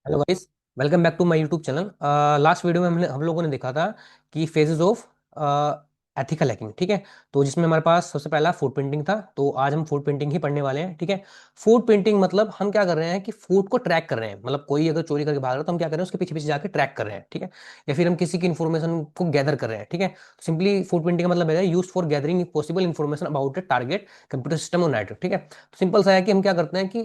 Hello guys. Welcome back to my YouTube channel. Last video में हम लोगों ने देखा था कि फेजेस ऑफ एथिकल हैकिंग। ठीक है। तो जिसमें हमारे पास सबसे पहला फूड प्रिंटिंग था, तो आज हम फूड प्रिंटिंग ही पढ़ने वाले हैं। ठीक है। फूड प्रिंटिंग मतलब हम क्या कर रहे हैं कि फूड को ट्रैक कर रहे हैं। मतलब कोई अगर चोरी करके भाग रहा है तो हम क्या कर रहे हैं, उसके पीछे पीछे जाकर ट्रैक कर रहे हैं। ठीक है। या फिर हम किसी की इन्फॉर्मेशन को गैदर कर रहे हैं। ठीक है। सिंपली फूड प्रिंटिंग का मतलब है use for gathering possible information about a target computer system और नेटवर्क। ठीक है। तो सिंपल सा है कि हम क्या करते हैं कि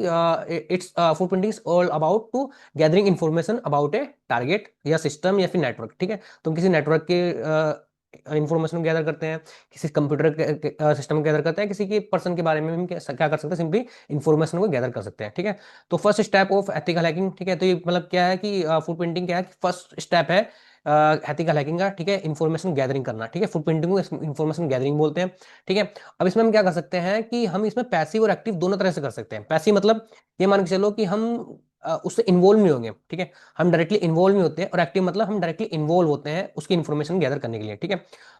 it's footprinting is all about to gathering information about a target या सिस्टम या फिर नेटवर्क। ठीक है। तो हम किसी नेटवर्क के इंफॉर्मेशन गैदर करते हैं, किसी कंप्यूटर के सिस्टम गैदर करते हैं, किसी के पर्सन के बारे में हम क्या कर सकते हैं, सिंपली इन्फॉर्मेशन को गैदर कर सकते हैं। ठीक है। तो first step of ethical hacking. ठीक है। तो ये मतलब क्या है कि फूड प्रिंटिंग क्या है कि फर्स्ट स्टेप है एथिकल हैकिंग का। ठीक है। इन्फॉर्मेशन गैदरिंग करना। ठीक है। फूड प्रिंटिंग को इन्फॉर्मेशन गैदरिंग बोलते हैं। ठीक है। अब इसमें हम क्या कर सकते हैं कि हम इसमें पैसिव और एक्टिव दोनों तरह से कर सकते हैं। पैसिव मतलब ये मान के चलो कि हम उससे इन्वॉल्व नहीं होंगे। ठीक है। हम डायरेक्टली इन्वॉल्व नहीं होते हैं। और एक्टिव मतलब हम डायरेक्टली इन्वॉल्व होते हैं उसकी इन्फॉर्मेशन गैदर करने के लिए। ठीक है।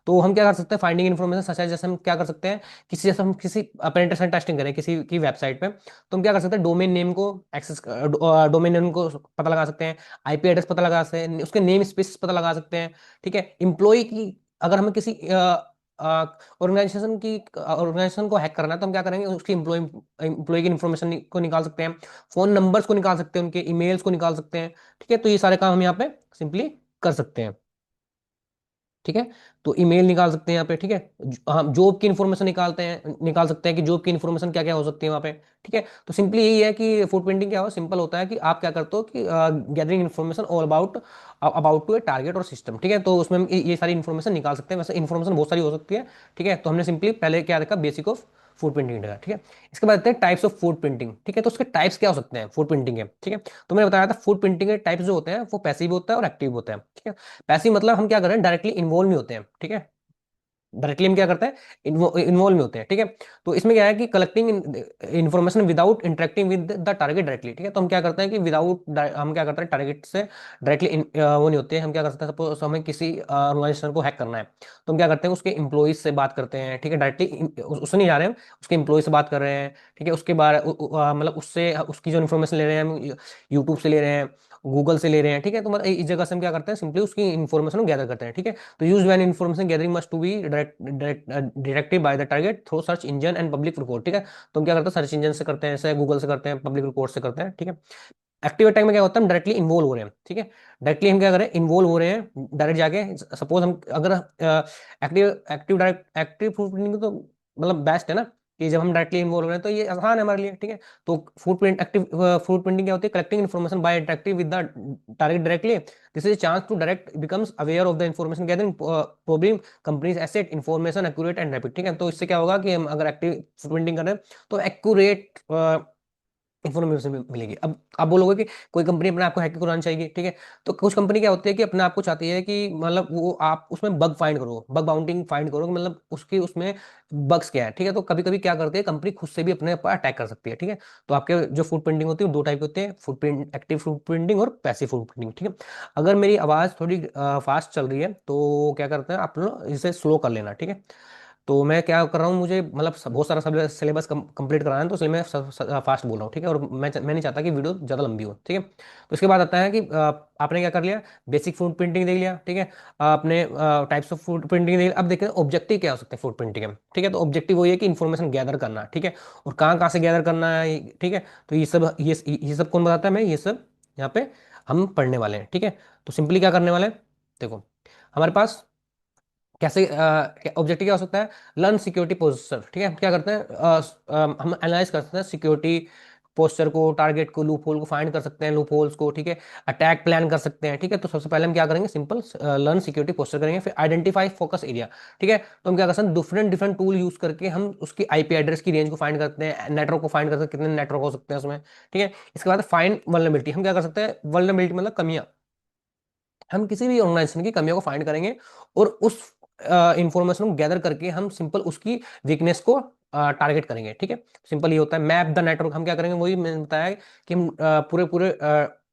तो हम क्या कर सकते हैं, फाइंडिंग इन्फॉर्मेशन सच है। जैसे हम क्या कर सकते हैं, किसी जैसे हम किसी पेनिट्रेशन टेस्टिंग करें किसी की वेबसाइट पे, तो हम क्या कर सकते हैं, डोमेन नेम को एक्सेस, डोमेन नेम को पता लगा सकते हैं, आईपी एड्रेस पता लगा सकते हैं, उसके नेम स्पेस पता लगा सकते हैं। ठीक है। इम्प्लॉय की अगर हमें किसी ऑर्गेनाइजेशन को हैक करना है तो हम क्या करेंगे, उसकी इम्प्लॉय की इन्फॉर्मेशन को निकाल सकते हैं, फोन नंबर्स को निकाल सकते हैं, उनके ईमेल्स को निकाल सकते हैं। ठीक है। तो ये सारे काम हम यहाँ पे सिंपली कर सकते हैं। ठीक है। तो ईमेल निकाल सकते हैं यहाँ पे। ठीक है। हम जॉब की इन्फॉर्मेशन निकाल सकते हैं कि जॉब की इन्फॉर्मेशन क्या क्या हो सकती है वहाँ पे। ठीक है। तो सिंपली यही है कि फूड प्रिंटिंग क्या हो, सिंपल होता है कि आप क्या करते हो कि gathering information all about about to a target और सिस्टम। ठीक है। तो उसमें हम ये सारी इन्फॉर्मेशन निकाल सकते हैं। वैसे इन्फॉर्मेशन बहुत सारी हो सकती है। ठीक है। तो हमने सिंपली पहले क्या देखा, बेसिक ऑफ फूड प्रिंटिंग देखा। ठीक है। इसके बाद आते हैं टाइप्स ऑफ फूड प्रिंटिंग। ठीक है। तो उसके टाइप्स क्या हो सकते हैं फूड प्रिंटिंग के। ठीक है। तो मैंने बताया था फूड प्रिंटिंग के टाइप्स जो होते हैं वो पैसिव होता है और एक्टिव होता है। ठीक है। पैसिव मतलब हम क्या कर रहे हैं, डायरेक्टली इन्वॉल्व नहीं होते हैं। ठीक है। डायरेक्टली हम क्या करते हैं, इन्वॉल्व में होते हैं। ठीक है। तो इसमें क्या है कि collecting information without interacting with the target directly. ठीक है। तो हम क्या करते हैं कि हम क्या करते हैं, टारगेट से डायरेक्टली वो नहीं होते हैं। हम क्या करते हैं, सपोज हमें किसी ऑर्गेनाइजेशन को हैक करना है तो हम क्या करते हैं, उसके एम्प्लॉइज से बात करते हैं। ठीक है। डायरेक्टली उससे नहीं जा रहे हैं, उसके एम्प्लॉय से बात कर रहे हैं। ठीक है। उसके बारे मतलब उससे उसकी जो इन्फॉर्मेशन ले रहे हैं हम यूट्यूब से ले रहे हैं, गूगल से ले रहे हैं। ठीक है। तो मतलब इस जगह से हम क्या करते हैं, सिंपली उसकी इन्फॉर्मेशन गैदर करते हैं। ठीक है। तो use when information gathering must to be directed by the target through search engine and public record. ठीक है। तो हम क्या करते हैं, सर्च इंजन से करते हैं, जैसे गूगल से करते हैं, पब्लिक रिकॉर्ड से करते हैं। ठीक है। एक्टिव अटैक में क्या होता है, हम डायरेक्टली इन्वॉल्व हो रहे हैं। ठीक है। डायरेक्टली हम क्या करें, इन्वॉल्व हो रहे हैं डायरेक्ट जाके। सपोज हम अगर active active direct active food printing तो मतलब बेस्ट है ना, कि जब हम डायरेक्टली इन्वॉल्व हो रहे हैं तो ये आसान है हमारे लिए। ठीक है। तो footprint active footprinting क्या होती है, collecting information by interactive with the target directly. This is chance to direct becomes aware of the information gathering problem companies asset information accurate and rapid. ठीक है। तो इससे क्या होगा कि हम अगर एक्टिव फूड प्रिंटिंग कर रहे हैं तो एक्यूरेट इन्फॉर्मेशन मिलेगी। अब आप बोलोगे कि कोई कंपनी अपने आप को हैक कराना चाहिए। ठीक है। तो कुछ कंपनी क्या होती है कि अपने आप को चाहती है कि मतलब वो आप उसमें बग फाइंड करो, बग बाउंटिंग फाइंड करो, मतलब उसकी उसमें बग्स क्या है। ठीक है। तो कभी कभी क्या करते हैं, कंपनी खुद से भी अपने ऊपर अटैक कर सकती है। ठीक है। तो आपके जो फूड प्रिंटिंग होती है वो दो टाइप की होती है, food print active food printing और पैसिव फूड प्रिंटिंग। ठीक है। अगर मेरी आवाज़ थोड़ी फास्ट चल रही है तो क्या करते हैं आप लोग, इसे स्लो कर लेना। ठीक है। तो मैं क्या कर रहा हूँ, मुझे मतलब बहुत सारा सब सिलेबस कंप्लीट कराना है, तो इसलिए मैं फास्ट बोल रहा हूँ। ठीक है। और मैं नहीं चाहता कि वीडियो ज़्यादा लंबी हो। ठीक है। तो इसके बाद आता है कि आपने क्या कर लिया, बेसिक फूड प्रिंटिंग देख लिया। ठीक है। आपने टाइप्स ऑफ फूड प्रिंटिंग देख लिया। अब देखते हैं ऑब्जेक्टिव क्या हो सकता है फूड प्रिंटिंग में। ठीक है। तो ऑब्जेक्टिव वही है कि इन्फॉर्मेशन गैदर करना। ठीक है। और कहाँ कहाँ से गैदर करना है। ठीक है। तो ये सब कौन बताता है, मैं ये सब यहाँ पे हम पढ़ने वाले हैं। ठीक है। तो सिंपली क्या करने वाले हैं, देखो हमारे पास कैसे ऑब्जेक्टिव क्या हो सकता है, लर्न सिक्योरिटी पोस्चर। ठीक है। हम क्या करते हैं, हम एनालाइज कर सकते हैं सिक्योरिटी पोस्चर को, टारगेट को, लूप होल को फाइंड कर सकते हैं, लूप होल्स को। ठीक है। अटैक प्लान कर सकते हैं। ठीक है। तो सबसे पहले हम क्या करेंगे, सिंपल लर्न सिक्योरिटी पोस्चर करेंगे, फिर आइडेंटिफाई फोकस एरिया। ठीक है। तो हम क्या कर सकते हैं, डिफरेंट डिफरेंट टूल यूज करके हम उसकी आईपी एड्रेस की रेंज को फाइंड करते हैं, नेटवर्क को फाइंड करते हैं, कितने नेटवर्क हो सकते हैं उसमें। ठीक है। इसके बाद फाइंड वल्नरेबिलिटी, हम क्या कर सकते हैं, वल्नरेबिलिटी मतलब कमियां, हम किसी भी ऑर्गेनाइजेशन की कमियों को फाइंड करेंगे और उस इंफॉर्मेशन को गैदर करके हम सिंपल उसकी वीकनेस को टारगेट करेंगे। ठीक है। सिंपल ये होता है मैप द नेटवर्क, हम क्या करेंगे, वही मैंने बताया है कि हम पूरे पूरे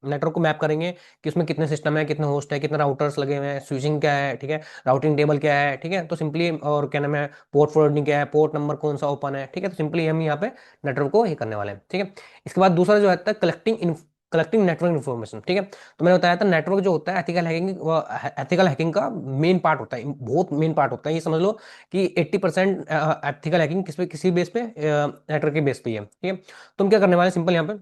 नेटवर्क को मैप करेंगे कि उसमें कितने सिस्टम है, कितने होस्ट है, कितने राउटर्स लगे हुए हैं, स्विचिंग क्या है। ठीक है। राउटिंग टेबल क्या है। ठीक है। तो सिंपली और क्या नाम है, पोर्ट फॉरवर्डिंग क्या है, पोर्ट नंबर कौन सा ओपन है। ठीक है। तो सिंपली हम यहाँ पे नेटवर्क को ही करने वाले हैं। ठीक है। इसके बाद दूसरा जो है कलेक्टिंग कलेक्टिंग नेटवर्क इन्फॉर्मेशन, ठीक है। तो मैंने बताया था नेटवर्क जो होता है एथिकल हैकिंग का मेन पार्ट होता है, बहुत मेन पार्ट होता है। ये समझ लो कि 80% एथिकल हैकिंग किस पे, किसी बेस पे, नेटवर्क के बेस पे ही है, ठीक है। तो हम क्या करने वाले हैं सिंपल यहाँ पे,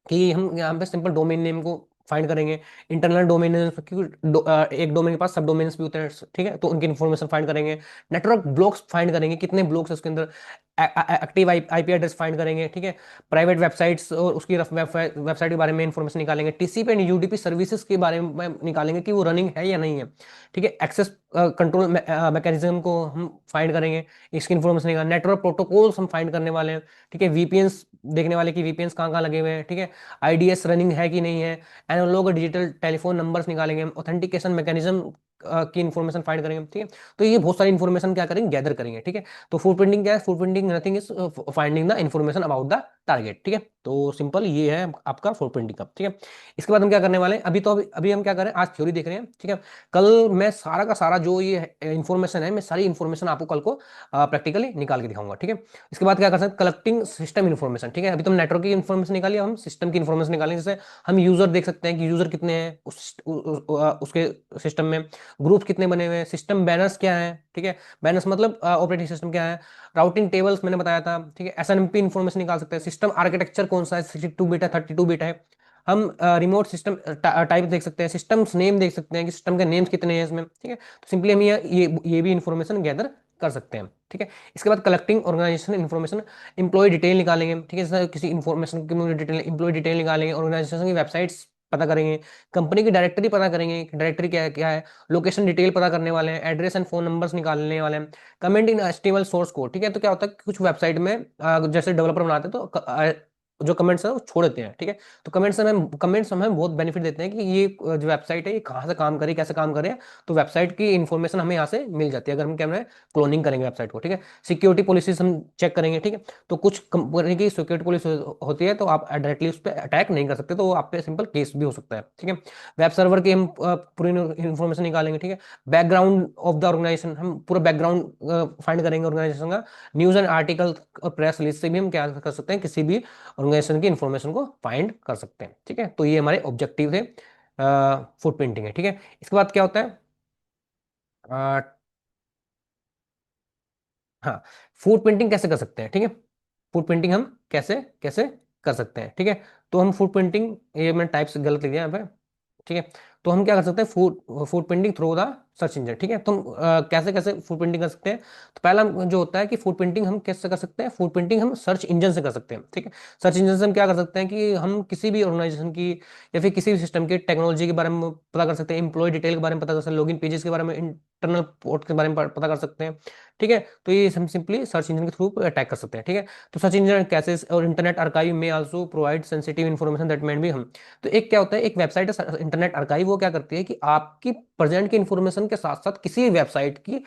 कि हम यहाँ पे सिंपल डोमेन नेम को फाइंड करेंगे। इंटरनल डोमेन नेम, क्योंकि एक डोमेन के पास सब डोमेन्स भी होते हैं, ठीक है, तो उनकी इन्फॉर्मेशन फाइंड करेंगे। नेटवर्क ब्लॉक्स फाइंड करेंगे, कितने ब्लॉक्स है उसके अंदर। एक्टिव आईपी एड्रेस फाइंड करेंगे, ठीक है। प्राइवेट वेबसाइट्स और उसकी वेबसाइट के बारे में इन्फॉर्मेशन निकालेंगे। टीसीपी एंड यूडीपी सर्विसेज के बारे में निकालेंगे कि वो रनिंग है या नहीं है, ठीक है। एक्सेस कंट्रोल मैकेनिज्म को हम फाइंड करेंगे, इसकी इन्फॉर्मेशन निकाल। नेटवर्क प्रोटोकॉल्स हम फाइंड करने वाले हैं, ठीक है। वीपीएन्स देखने वाले कि वीपीएन्स कहाँ कहाँ लगे हुए हैं, ठीक है। आईडीएस रनिंग है कि नहीं है। एनालॉग डिजिटल टेलीफोन नंबर्स निकालेंगे। ऑथेंटिकेशन मैकेनिज्म की इन्फॉर्मेशन फाइंड करेंगे, ठीक है। तो ये बहुत सारी इन्फॉर्मेशन क्या करेंगे, गैदर करेंगे, ठीक है। तो फूड प्रिंटिंग क्या है, food printing nothing is finding the information about the target, ठीक है। तो सिंपल ये है आपका फूड प्रिंटिंग का, ठीक है। इसके बाद हम क्या करने वाले हैं, अभी हम क्या करें, आज थ्योरी देख रहे हैं, ठीक है। कल मैं सारा का सारा जो ये इन्फॉर्मेशन है, मैं सारी इन्फॉर्मेशन आपको कल को प्रैक्टिकली निकाल के दिखाऊंगा, ठीक है। इसके बाद क्या कर सकते हैं, कलेक्टिंग सिस्टम इन्फॉर्मेशन, ठीक है। अभी तुम नेटवर्क की इन्फॉर्मेशन निकाली, हम सिस्टम की इन्फॉर्मेशन निकालें। जैसे हम यूजर देख सकते हैं कि यूजर कितने हैं उसके सिस्टम में, ग्रुप कितने बने हुए हैं, सिस्टम बैनर्स क्या है, ठीक है। बैनर्स मतलब ऑपरेटिंग सिस्टम क्या है। राउटिंग टेबल्स मैंने बताया था, ठीक है। एसएनएमपी इन्फॉर्मेशन निकाल सकते हैं। सिस्टम आर्किटेक्चर कौन सा है, 62 बिट है, 32 बिट है। हम रिमोट सिस्टम टाइप देख सकते हैं, सिस्टम्स नेम देख सकते हैं कि सिस्टम के नेम्स कितने हैं इसमें, ठीक है। तो सिंपली हम ये भी इन्फॉर्मेशन गैदर कर सकते हैं, ठीक है। इसके बाद collecting organisation information, employee detail निकालेंगे, ठीक है। जैसे किसी इन्फॉर्मेशन की डिटेल, इंप्लॉय डिटेल निकालेंगे, ऑर्गेनाइजेशन की वेबसाइट्स पता करेंगे, कंपनी की डायरेक्टरी पता करेंगे कि डायरेक्टरी क्या है, लोकेशन डिटेल पता करने वाले हैं, एड्रेस एंड फोन नंबर्स निकालने वाले हैं। Comment in HTML source code, ठीक है। तो क्या होता है कि कुछ वेबसाइट में जैसे डेवलपर बनाते हैं तो जो कमेंट्स है वो छोड़ देते हैं, ठीक है। तो कमेंट्स हमें बहुत बेनिफिट देते हैं कि ये जो वेबसाइट है ये कहाँ से काम करे, कैसे काम करे। तो वेबसाइट की इन्फॉर्मेशन हमें यहाँ से मिल जाती है अगर हम क्या है, क्लोनिंग करेंगे वेबसाइट को, ठीक है। सिक्योरिटी पॉलिसीज हम चेक करेंगे, ठीक है। तो कुछ कंपनी की सिक्योरिटी पॉलिसी होती है तो आप डायरेक्टली उस पर अटैक नहीं कर सकते, तो आप पे सिंपल केस भी हो सकता है, ठीक है। वेब सर्वर की हम पूरी इन्फॉर्मेशन निकालेंगे, ठीक है। बैकग्राउंड ऑफ द ऑर्गेनाइजेशन, हम पूरा बैकग्राउंड फाइंड करेंगे ऑर्गेनाइजेशन का। न्यूज एंड आर्टिकल और प्रेस रिलीज से भी हम क्या कर सकते हैं, किसी भी ऑर्गेनाइजेशन की इन्फॉर्मेशन को फाइंड कर सकते हैं, ठीक है। तो ये हमारे ऑब्जेक्टिव थे फुट प्रिंटिंग है, ठीक है। इसके बाद क्या होता है, अ, हाँ, फूड प्रिंटिंग कैसे कर सकते हैं, ठीक है। फूड प्रिंटिंग हम कैसे कैसे कर सकते हैं, ठीक है। तो हम फूड प्रिंटिंग, ये मैंने टाइप्स गलत लिख दिया यहाँ पे, ठीक है। तो हम क्या कर सकते हैं, food food printing through the search engine, ठीक है। तो हम कैसे कैसे फूड प्रिंटिंग कर सकते हैं। तो पहला जो होता है कि फूड प्रिंटिंग हम कैसे कर सकते हैं, फूड प्रिंटिंग हम सर्च इंजन से कर सकते हैं, ठीक है। सर्च इंजन से हम क्या कर सकते हैं कि हम किसी भी ऑर्गेनाइजेशन की या फिर किसी भी सिस्टम की टेक्नोलॉजी के बारे में पता कर सकते हैं, इंप्लॉय डिटेल के बारे में पता कर सकते हैं, लॉगिन पेजेस के बारे में, इंटरनल पोर्ट के बारे में पता कर सकते हैं, ठीक है। तो ये हम सिंपली सर्च इंजन के थ्रू अटैक कर सकते हैं, ठीक है। तो सर्च इंजन कैसेस और इंटरनेट आर्काइव में also provide sensitive information that man भी हम। तो एक क्या होता है, एक वेबसाइट है इंटरनेट आर्काइव, वो क्या करती है कि आपकी प्रेजेंट की इन्फॉर्मेशन के साथ साथ किसी वेबसाइट की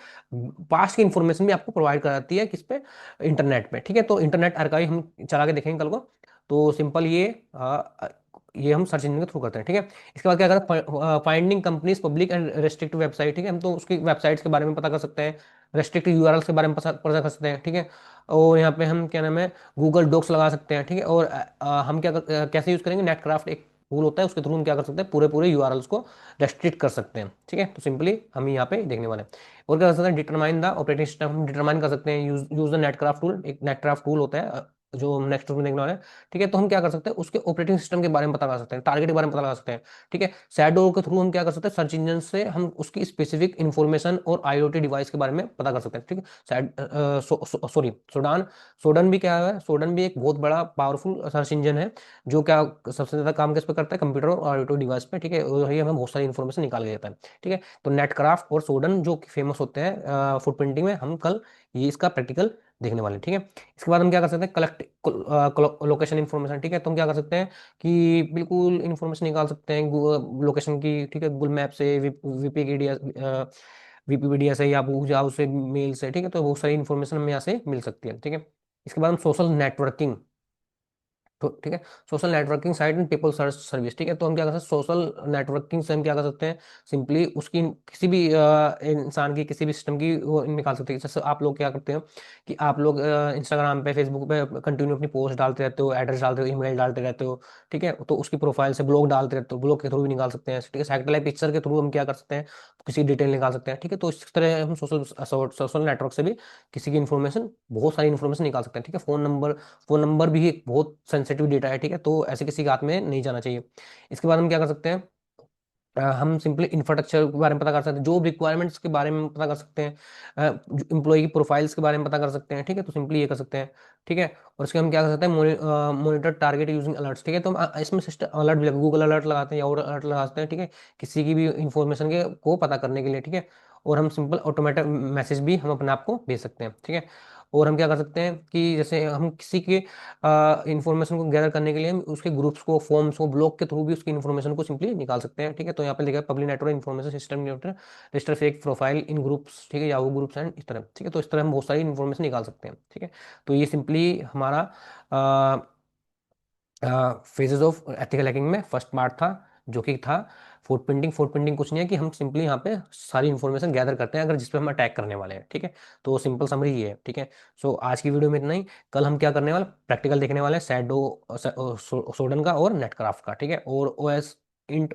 पास्ट की इन्फॉर्मेशन भी आपको प्रोवाइड कराती है, किस पे, इंटरनेट पे, ठीक है। तो इंटरनेट आर्काइव हम चला के देखेंगे कल को। तो सिंपल ये हम सर्च इंजन के थ्रू करते हैं, ठीक है। इसके बाद क्या करते हैं, finding companies public and restrict website, ठीक है। हम तो उसकी वेबसाइट्स के बारे में पता कर सकते हैं, रेस्ट्रिक्ट यूआरएल्स के बारे में पता कर सकते हैं, ठीक है। और यहाँ पे हम क्या नाम है, गूगल डॉक्स लगा सकते हैं, ठीक है। और हम कैसे यूज करेंगे, नेटक्राफ्ट एक टूल होता है, उसके थ्रू हम क्या कर सकते हैं, पूरे पूरे यूआरएल्स को रेस्ट्रिक्ट कर सकते हैं, ठीक है। तो सिंपली हम यहाँ पे देखने वाले हैं। और क्या कर सकते हैं, डिटरमाइन द ऑपरेटिंग सिस्टम, हम डिटरमाइन कर सकते हैं, यूज द नेटक्राफ्ट टूल, एक नेटक्राफ्ट टूल होता है जो हम नेक्स्ट में देखने वाले हैं, ठीक है। तो हम क्या कर सकते हैं, उसके ऑपरेटिंग सिस्टम के बारे में पता कर सकते हैं, टारगेट के बारे में पता लगा सकते हैं, ठीक है। शैडो के थ्रू हम क्या कर सकते हैं, सर्च इंजन से हम उसकी स्पेसिफिक इन्फॉर्मेशन और आईओटी डिवाइस के बारे में पता कर सकते हैं, ठीक है। सॉरी, सोडान, सोडन भी क्या है, सोडन भी एक बहुत बड़ा पावरफुल सर्च इंजन है, जो क्या सबसे ज्यादा काम किस पे करता है, कंप्यूटर और आईओटी डिवाइस पे, ठीक है। और ये हमें बहुत सारी इन्फॉर्मेशन निकाल के देता है, ठीक है। तो नेटक्राफ्ट और सोडन जो फेमस होते हैं फुट प्रिंटिंग में, हम कल ये इसका प्रैक्टिकल देखने वाले हैं, ठीक है। इसके बाद हम क्या कर सकते हैं, कलेक्ट लोकेशन इन्फॉर्मेशन, ठीक है। तो हम क्या कर सकते हैं कि बिल्कुल इन्फॉर्मेशन निकाल सकते हैं लोकेशन की, ठीक है, गूगल मैप से, विपीडीया विकीपीडिया से, या जाओ से, मेल से, ठीक है। तो बहुत सारी इन्फॉर्मेशन हमें यहाँ से मिल सकती है, ठीक है। इसके बाद हम सोशल नेटवर्किंग तो ठीक है, social networking site and people search service, ठीक है। तो हम क्या कर सकते हैं, सोशल नेटवर्किंग से हम क्या कर सकते हैं, सिंपली उसकी किसी भी इंसान की किसी भी सिस्टम की वो निकाल सकते हैं। जैसे आप लोग क्या करते हो कि आप लोग इंस्टाग्राम पे फेसबुक पे कंटिन्यू अपनी पोस्ट डालते रहते हो, एड्रेस डालते हो, ईमेल डालते रहते हो, ठीक है। तो उसकी प्रोफाइल से ब्लॉग डालते रहते हो, ब्लॉग के थ्रू भी निकाल सकते हैं, ठीक है। सैटेलाइट पिक्चर के थ्रू हम क्या कर सकते हैं, किसी डिटेल निकाल सकते हैं, ठीक है। तो इस तरह हम सोशल सोशल नेटवर्क से भी किसी की इन्फॉर्मेशन, बहुत सारी इन्फॉर्मेशन निकाल सकते हैं, ठीक है। फोन नंबर भी एक बहुत सेंसिटिव डेटा है, ठीक है। तो ऐसे किसी के हाथ में नहीं जाना चाहिए। इसके बाद हम क्या कर सकते हैं, हम सिंपली इंफ्रास्ट्रक्चर के बारे में पता कर सकते हैं, जॉब रिक्वायरमेंट्स के बारे में पता कर सकते हैं, एम्प्लॉय की प्रोफाइल्स के बारे में पता कर सकते हैं, ठीक है। तो सिंपली ये कर सकते हैं, ठीक है। और इसके हम क्या कर सकते हैं, मॉनिटर टारगेट यूजिंग अलर्ट्स, ठीक है। तो हम इसमें सिस्टम अलर्ट भी गूगल अलर्ट लगाते हैं या और अलर्ट लगाते हैं, ठीक है, किसी की भी इंफॉर्मेशन के को पता करने के लिए, ठीक है। और हम सिंपल ऑटोमेटिक मैसेज भी हम अपने आप को भेज सकते हैं, ठीक है। और हम क्या कर सकते हैं कि जैसे हम किसी के इंफॉर्मेशन को गैदर करने के लिए हम उसके ग्रुप्स को, फॉर्म्स को, ब्लॉग के थ्रू भी उसकी इन्फॉर्मेशन को सिंपली निकाल सकते हैं, ठीक है। तो यहाँ पे लिखा है public network information system register fake profile in groups, ठीक है, याहू ग्रुप्स एंड इस तरह, ठीक है। तो इस तरह हम बहुत सारी इन्फॉर्मेशन निकाल सकते हैं, ठीक है। तो ये सिंपली हमारा फेजेस ऑफ एथिकल हैकिंग में फर्स्ट पार्ट था, जो कि था फुटप्रिंटिंग। फुटप्रिंटिंग कुछ नहीं है कि हम सिंपली यहाँ पे सारी इन्फॉर्मेशन गैदर करते हैं अगर जिस पे हम अटैक करने वाले हैं, ठीक है। तो सिंपल समरी ये है, ठीक है। सो आज की वीडियो में इतना ही। कल हम क्या करने वाले, प्रैक्टिकल देखने वाले हैं सैडो सोडन का और नेटक्राफ्ट का, ठीक है। और OS int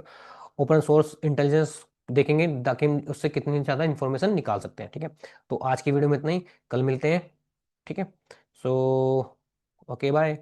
open source intelligence देखेंगे ताकि हम उससे कितनी ज़्यादा इन्फॉर्मेशन निकाल सकते हैं, ठीक है। तो आज की वीडियो में इतना ही, कल मिलते हैं, ठीक है। So okay bye.